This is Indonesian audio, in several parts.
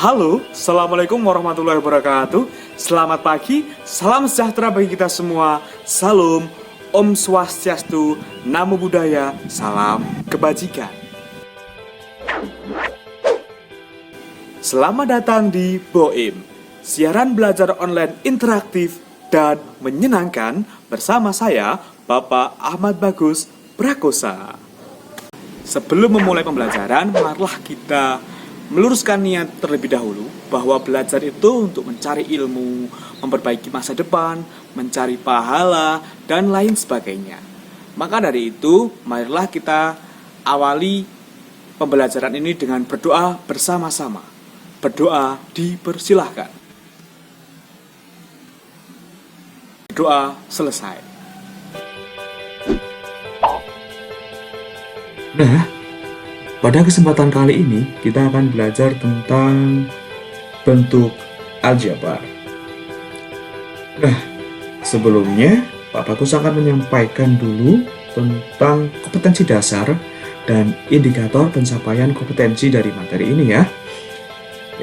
Halo, Assalamualaikum warahmatullahi wabarakatuh. Selamat pagi, salam sejahtera bagi kita semua. Salam, Om Swastiastu, Namo Buddhaya, salam kebajikan. Selamat datang di BOIM, siaran belajar online interaktif dan menyenangkan bersama saya, Bapak Ahmad Bagus Prakosa. Sebelum memulai pembelajaran, marilah kita meluruskan niat terlebih dahulu bahwa belajar itu untuk mencari ilmu, memperbaiki masa depan, mencari pahala, dan lain sebagainya. Maka dari itu, marilah kita awali pembelajaran ini dengan berdoa bersama-sama. Berdoa dipersilahkan. Doa selesai. Nah, pada kesempatan kali ini kita akan belajar tentang bentuk aljabar. Nah, sebelumnya Pak Bagus akan menyampaikan dulu tentang kompetensi dasar dan indikator pencapaian kompetensi dari materi ini ya.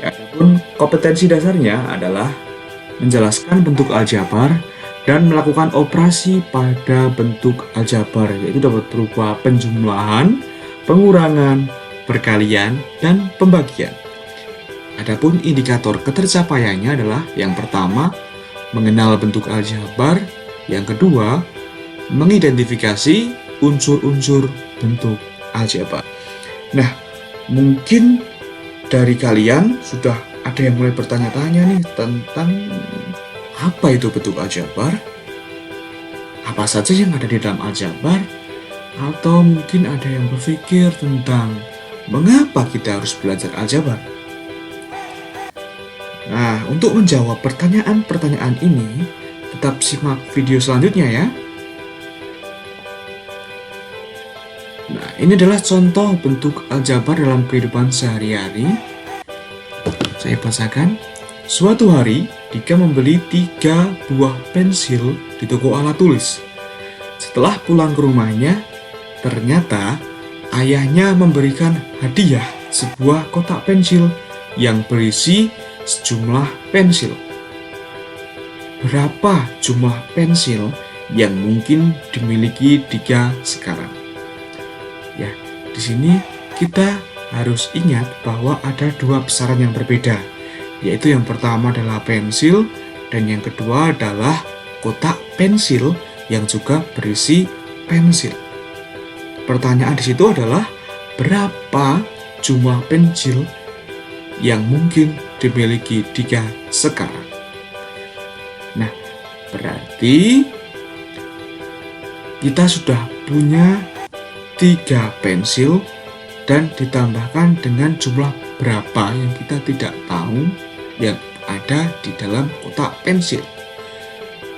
Adapun kompetensi dasarnya adalah menjelaskan bentuk aljabar dan melakukan operasi pada bentuk aljabar, yaitu dapat berupa penjumlahan, pengurangan, perkalian, dan pembagian. Adapun indikator ketercapaiannya adalah yang pertama, mengenal bentuk aljabar, yang kedua, mengidentifikasi unsur-unsur bentuk aljabar. Nah, mungkin dari kalian sudah ada yang mulai bertanya-tanya nih tentang apa itu bentuk aljabar? Apa saja yang ada di dalam aljabar? Atau mungkin ada yang berpikir tentang mengapa kita harus belajar aljabar? Nah, untuk menjawab pertanyaan-pertanyaan ini, tetap simak video selanjutnya ya. Nah, ini adalah contoh bentuk aljabar dalam kehidupan sehari-hari. Saya bacakan. Suatu hari, Dika membeli 3 buah pensil di toko alat tulis. Setelah pulang ke rumahnya, ternyata ayahnya memberikan hadiah sebuah kotak pensil yang berisi sejumlah pensil. Berapa jumlah pensil yang mungkin dimiliki Dika sekarang? Ya, di sini kita harus ingat bahwa ada 2 besaran yang berbeda, yaitu yang pertama adalah pensil dan yang kedua adalah kotak pensil yang juga berisi pensil. Pertanyaan di situ adalah berapa jumlah pensil yang mungkin dimiliki Dika sekarang. Nah, berarti kita sudah punya 3 pensil dan ditambahkan dengan jumlah berapa yang kita tidak tahu yang ada di dalam kotak pensil.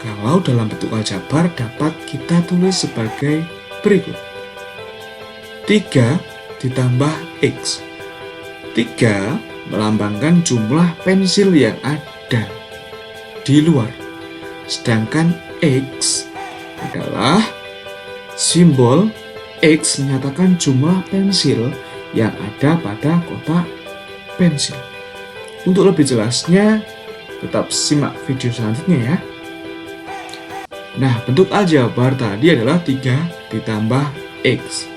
Kalau dalam bentuk aljabar dapat kita tulis sebagai berikut. 3 ditambah X. 3 melambangkan jumlah pensil yang ada di luar. Sedangkan X adalah simbol X menyatakan jumlah pensil yang ada pada kotak pensil. Untuk lebih jelasnya, tetap simak video selanjutnya ya. Nah, bentuk aljabar tadi adalah 3 ditambah X.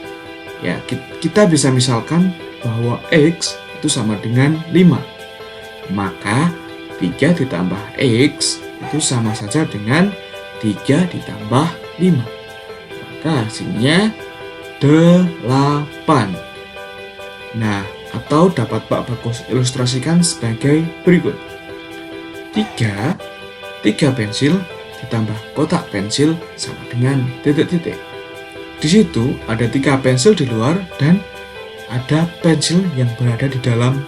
Ya, kita bisa misalkan bahwa X itu sama dengan 5. Maka 3 ditambah X itu sama saja dengan 3 ditambah 5. Maka hasilnya 8. Nah, atau dapat Pak Bagus ilustrasikan sebagai berikut. 3 pensil ditambah kotak pensil sama dengan titik-titik. Di situ ada 3 pensil di luar dan ada pensil yang berada di dalam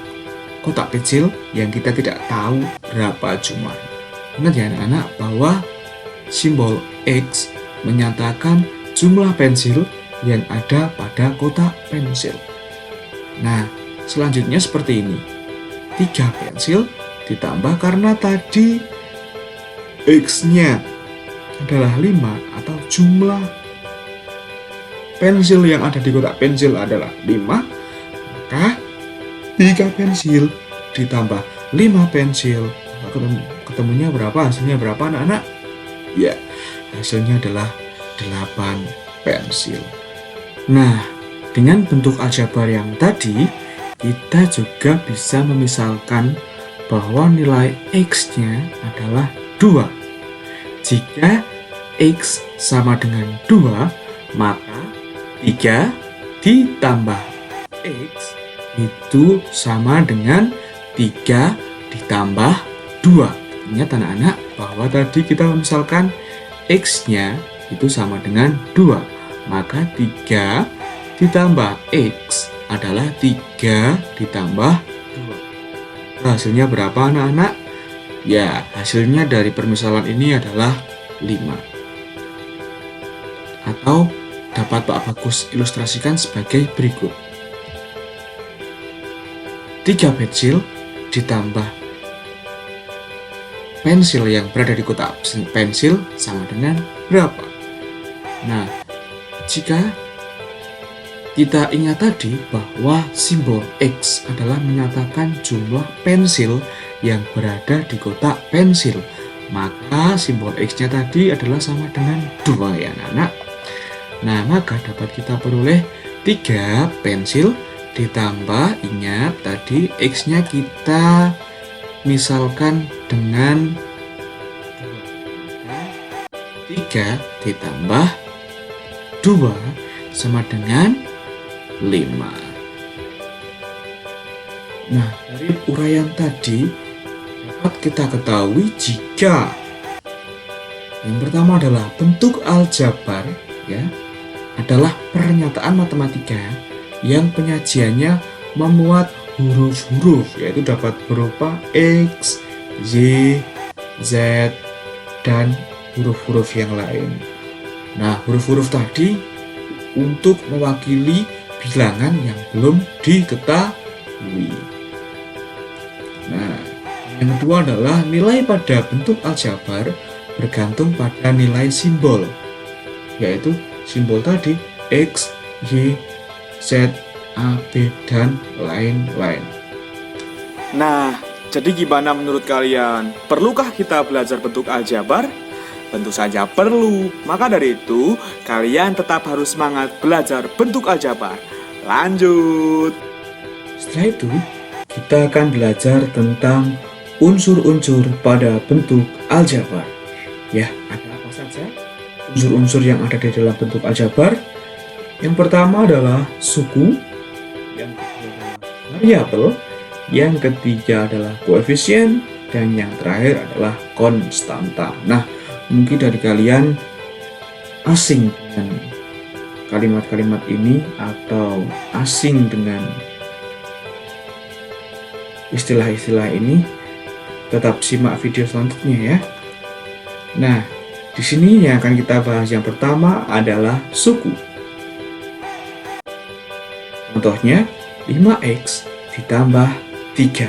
kotak pensil yang kita tidak tahu berapa jumlahnya. Ingat ya anak-anak bahwa simbol X menyatakan jumlah pensil yang ada pada kotak pensil. Nah, selanjutnya seperti ini. 3 pensil ditambah karena tadi X-nya adalah 5 atau jumlah pensil yang ada di kotak pensil adalah 5, maka 3 pensil ditambah 5 pensil. Ketemunya berapa? Hasilnya berapa anak-anak? Ya, hasilnya adalah 8 pensil. Nah, dengan bentuk aljabar yang tadi, kita juga bisa memisalkan bahwa nilai X-nya adalah 2. Jika X sama dengan 2, maka 3 ditambah X itu sama dengan 3 ditambah 2. Ingat anak-anak bahwa tadi kita memisalkan X-nya itu sama dengan 2. Maka 3 ditambah X adalah 3 ditambah 2. Hasilnya berapa anak-anak? Ya, hasilnya dari permisalan ini adalah 5. Atau dapat Pak Bagus ilustrasikan sebagai berikut. 3 pensil ditambah pensil yang berada di kotak pensil sama dengan berapa? Nah, jika kita ingat tadi bahwa simbol X adalah menyatakan jumlah pensil yang berada di kotak pensil, maka simbol X-nya tadi adalah sama dengan 2 ya anak-anak. Nah, maka dapat kita peroleh 3 pensil ditambah, ingat tadi X-nya kita misalkan dengan 3 ditambah 2 sama dengan 5. Nah, dari uraian tadi dapat kita ketahui jika yang pertama adalah bentuk aljabar ya adalah pernyataan matematika yang penyajiannya memuat huruf-huruf, yaitu dapat berupa X, Y, Z, dan huruf-huruf yang lain. Nah, huruf-huruf tadi untuk mewakili bilangan yang belum diketahui. Nah, yang kedua adalah nilai pada bentuk aljabar bergantung pada nilai simbol, yaitu simbol tadi X, Y, Z, A, B, dan lain-lain. Nah, jadi gimana menurut kalian? Perlukah kita belajar bentuk aljabar? Tentu saja perlu. Maka dari itu, kalian tetap harus semangat belajar bentuk aljabar. Lanjut. Setelah itu, kita akan belajar tentang unsur-unsur pada bentuk aljabar. Ya, ada apa saja unsur-unsur yang ada di dalam bentuk aljabar? Yang pertama adalah suku, yang kedua adalah variabel, yang ketiga adalah koefisien, dan yang terakhir adalah konstanta. Nah, mungkin dari kalian asing dengan kalimat-kalimat ini atau asing dengan istilah-istilah ini, tetap simak video selanjutnya ya. Nah, di sini yang akan kita bahas yang pertama adalah suku. Contohnya 5x ditambah 3.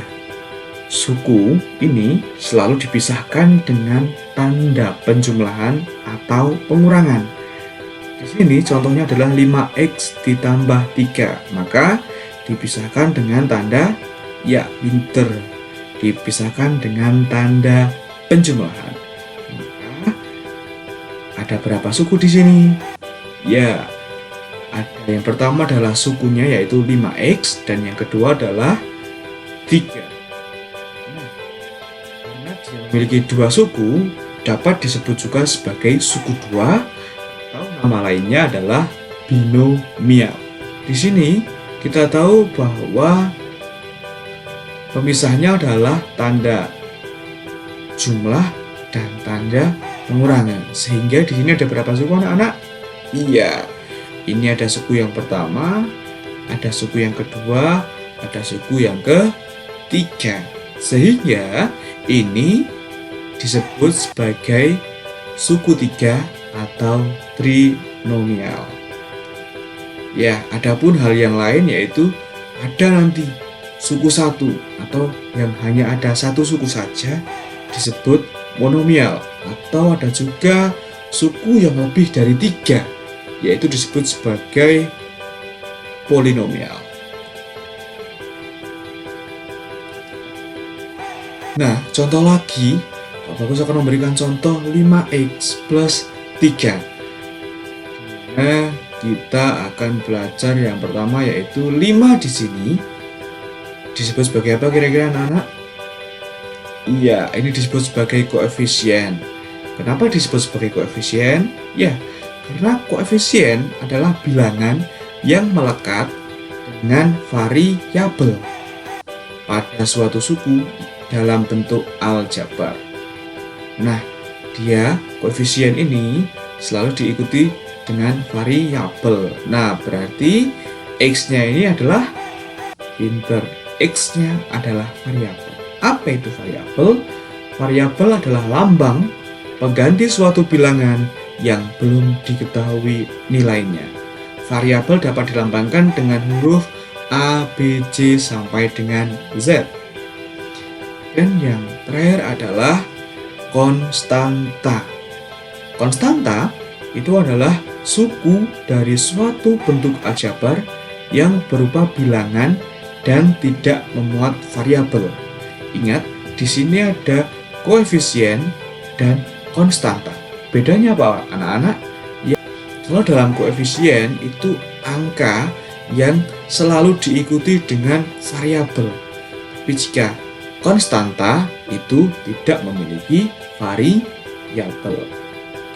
Suku ini selalu dipisahkan dengan tanda penjumlahan atau pengurangan. Di sini contohnya adalah 5x ditambah 3, maka dipisahkan dengan tanda ya pinter, dipisahkan dengan tanda penjumlahan. Maka ada berapa suku di sini? Ya, ada yang pertama adalah sukunya yaitu 5x dan yang kedua adalah 3. Nah, karena dia memiliki 2 suku, dapat disebut juga sebagai suku 2 atau nama lainnya adalah binomial. Di sini kita tahu bahwa pemisahnya adalah tanda jumlah dan tanda pengurangan. Sehingga di sini ada berapa suku anak-anak? Iya. Ini ada suku yang pertama, ada suku yang kedua, ada suku yang ketiga. Sehingga ini disebut sebagai suku 3 atau trinomial. Ya, adapun hal yang lain yaitu ada nanti suku 1 atau yang hanya ada satu suku saja disebut monomial, atau ada juga suku yang lebih dari 3 yaitu disebut sebagai polinomial. Nah, contoh lagi, Pak Bagus akan memberikan contoh 5x plus 3. Nah, kita akan belajar yang pertama yaitu 5 di sini disebut sebagai apa kira-kira anak-anak? Iya, ini disebut sebagai koefisien. Kenapa disebut sebagai koefisien? Ya, karena koefisien adalah bilangan yang melekat dengan variabel pada suatu suku dalam bentuk aljabar. Nah, koefisien ini selalu diikuti dengan variabel. Nah, berarti X-nya ini adalah pinter. X-nya adalah variabel. Apa itu variabel? Variabel adalah lambang pengganti suatu bilangan yang belum diketahui nilainya. Variabel dapat dilambangkan dengan huruf A, B, C sampai dengan Z. Dan yang terakhir adalah konstanta. Konstanta itu adalah suku dari suatu bentuk aljabar yang berupa bilangan dan tidak memuat variabel. Ingat, di sini ada koefisien dan konstanta. Bedanya apa, anak-anak? Ya, kalau dalam koefisien itu angka yang selalu diikuti dengan variabel. Tapi jika konstanta itu tidak memiliki variabel.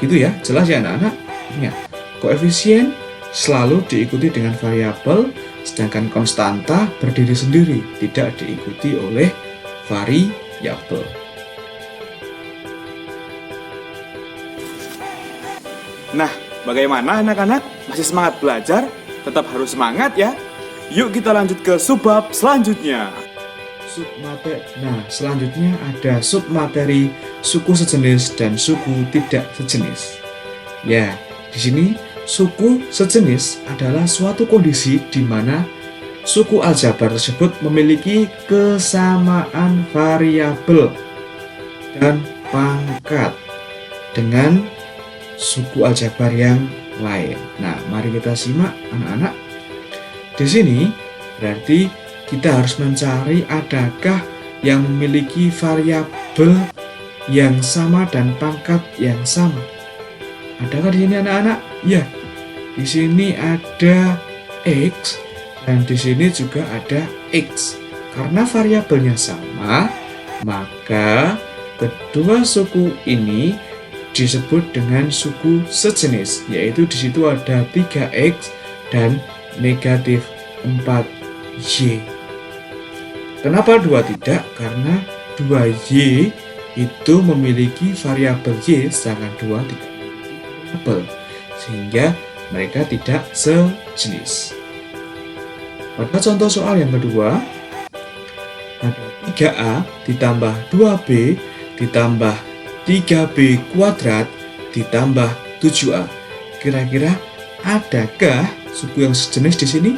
Gitu ya, jelas ya anak-anak? Ingat, koefisien selalu diikuti dengan variabel, sedangkan konstanta berdiri sendiri, tidak diikuti oleh variabel. Nah, bagaimana anak-anak? Masih semangat belajar? Tetap harus semangat ya. Yuk kita lanjut ke subbab selanjutnya. Nah, selanjutnya ada submateri suku sejenis dan suku tidak sejenis. Ya, di sini suku sejenis adalah suatu kondisi di mana suku aljabar tersebut memiliki kesamaan variabel dan pangkat dengan suku aljabar yang lain. Nah, mari kita simak anak-anak. Di sini berarti kita harus mencari adakah yang memiliki variabel yang sama dan pangkat yang sama. Adakah di sini anak-anak? Ya, di sini ada X dan di sini juga ada X. Karena variabelnya sama, maka kedua suku ini disebut dengan suku sejenis, yaitu di situ ada 3x dan negatif 4y. Kenapa 2 tidak? Karena 2y itu memiliki variabel y, sedangkan 2 tidak memiliki variabel, sehingga mereka tidak sejenis. Pada contoh soal yang kedua, ada 3a ditambah 2b ditambah 3b kuadrat ditambah 7a. Kira-kira adakah suku yang sejenis di sini?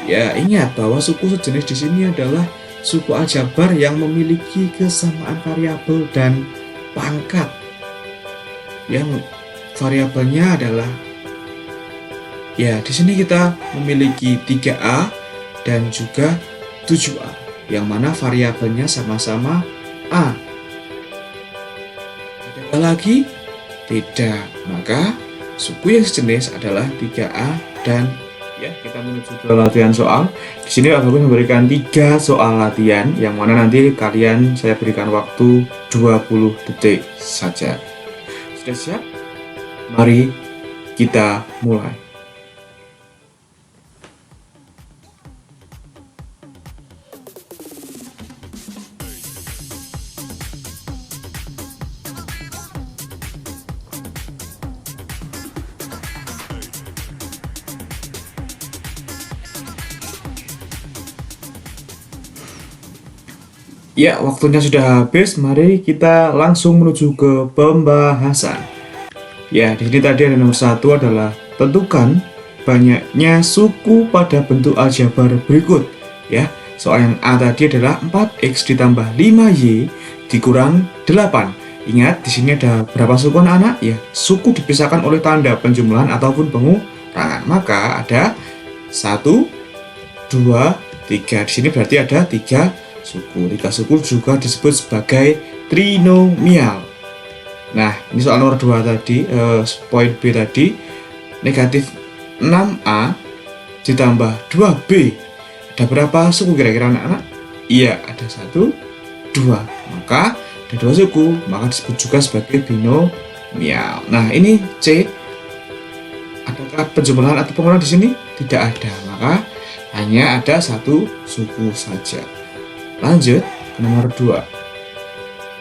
Ya, ingat bahwa suku sejenis di sini adalah suku aljabar yang memiliki kesamaan variabel dan pangkat. Yang variabelnya adalah, ya, di sini kita memiliki 3a dan juga 7a, yang mana variabelnya sama-sama a. Lagi tidak, maka suku yang sejenis adalah 3a dan ya, kita menuju ke latihan soal. Di sini Pak Bagus memberikan 3 soal latihan yang mana nanti kalian saya berikan waktu 20 detik saja. Sudah siap? Mari kita mulai. Ya, waktunya sudah habis. Mari kita langsung menuju ke pembahasan. Ya, di sini tadi ada nomor 1 adalah tentukan banyaknya suku pada bentuk aljabar berikut. Ya, soal yang A tadi adalah 4x ditambah 5y dikurang 8. Ingat, di sini ada berapa suku anak-anak? Ya, suku dipisahkan oleh tanda penjumlahan ataupun pengurangan. Maka ada 1, 2, 3. Di sini berarti ada 3 suku. 3 suku juga disebut sebagai trinomial. Nah, ini soal nomor 2 tadi, poin B tadi, negatif 6A ditambah 2B. Ada berapa suku kira-kira anak-anak? Iya, ada 1, 2. Maka ada 2 suku, maka disebut juga sebagai binomial. Nah, ini C. Adakah penjumlahan atau pengurangan di sini? Tidak ada, maka hanya ada 1 suku saja. Lanjut ke nomor 2.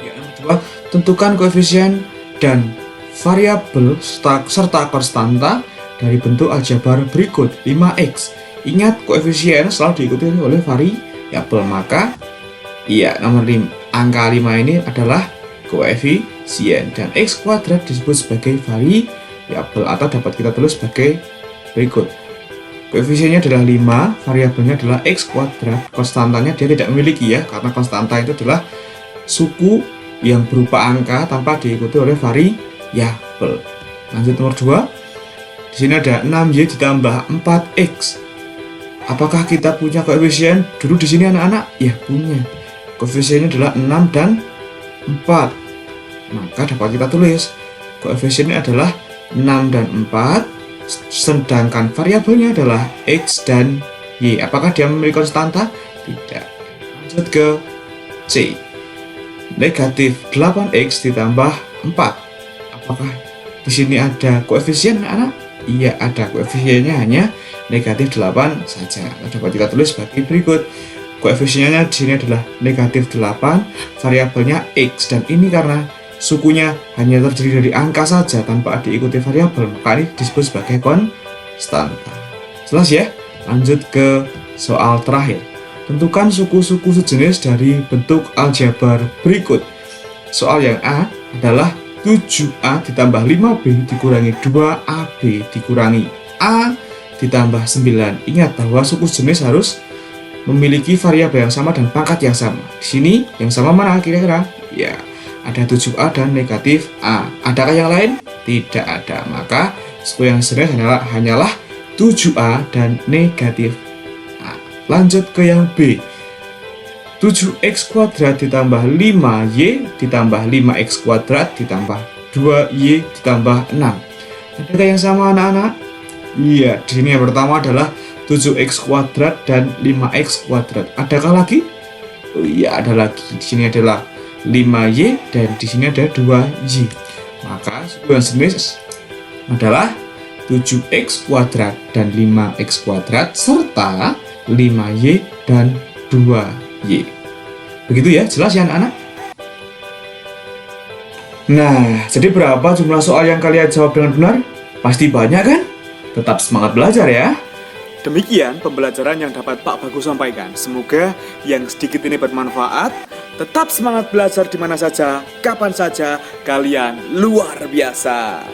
Ya, nomor 2. Tentukan koefisien dan variabel serta konstanta dari bentuk aljabar berikut 5x. Ingat, koefisien selalu diikuti oleh variabel, maka nomor 5, angka 5 ini adalah koefisien dan x kuadrat disebut sebagai variabel atau dapat kita tulis sebagai berikut. Koefisiennya adalah 5, variabelnya adalah x kuadrat, konstantanya dia tidak memiliki ya, karena konstanta itu adalah suku yang berupa angka tanpa diikuti oleh variabel. Lanjut nomor 2. Di sini ada 6y ditambah 4x. Apakah kita punya koefisien dulu di sini anak-anak? Ya, punya. Koefisiennya adalah 6 dan 4. Maka dapat kita tulis koefisiennya adalah 6 dan 4, sedangkan variabelnya adalah x dan y. Apakah dia memiliki konstanta? Tidak. Lanjut ke C. Negatif 8x ditambah 4. Apakah di sini ada koefisien anak-anak? Iya, ada. Koefisiennya hanya negatif 8 saja. Dapat kita tulis sebagai berikut. Koefisiennya di sini adalah negatif 8, variabelnya x, dan ini karena sukunya hanya terdiri dari angka saja tanpa diikuti variabel, maka ini disebut sebagai konstanta. Jelas ya? Lanjut ke soal terakhir. Tentukan suku-suku sejenis dari bentuk aljabar berikut. Soal yang A adalah 7A ditambah 5B dikurangi 2AB dikurangi A ditambah 9. Ingat bahwa suku sejenis harus memiliki variabel yang sama dan pangkat yang sama. Di sini yang sama mana kira-kira? Ya, ada 7A dan negatif A. Adakah yang lain? Tidak ada. Maka suku yang sejenis hanyalah 7A dan negatif A. Lanjut ke yang B. 7x kuadrat ditambah 5y ditambah 5x kuadrat ditambah 2y ditambah 6. Adakah yang sama anak-anak? Iya, di sini yang pertama adalah 7x kuadrat dan 5x kuadrat. Adakah lagi? Oh iya, ada lagi. Di sini adalah 5y dan di sini ada 2y. Maka suku yang sejenis adalah 7x kuadrat dan 5x kuadrat serta 5y dan 2y. Begitu ya, jelas ya anak-anak? Nah, jadi berapa jumlah soal yang kalian jawab dengan benar? Pasti banyak kan? Tetap semangat belajar ya. Demikian pembelajaran yang dapat Pak Bagus sampaikan. Semoga yang sedikit ini bermanfaat. Tetap semangat belajar di mana saja, kapan saja. Kalian luar biasa.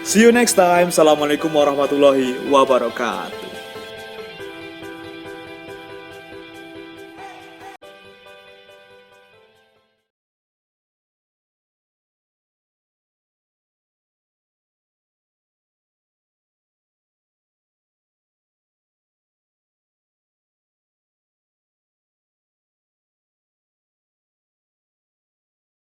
See you next time. Assalamualaikum warahmatullahi wabarakatuh.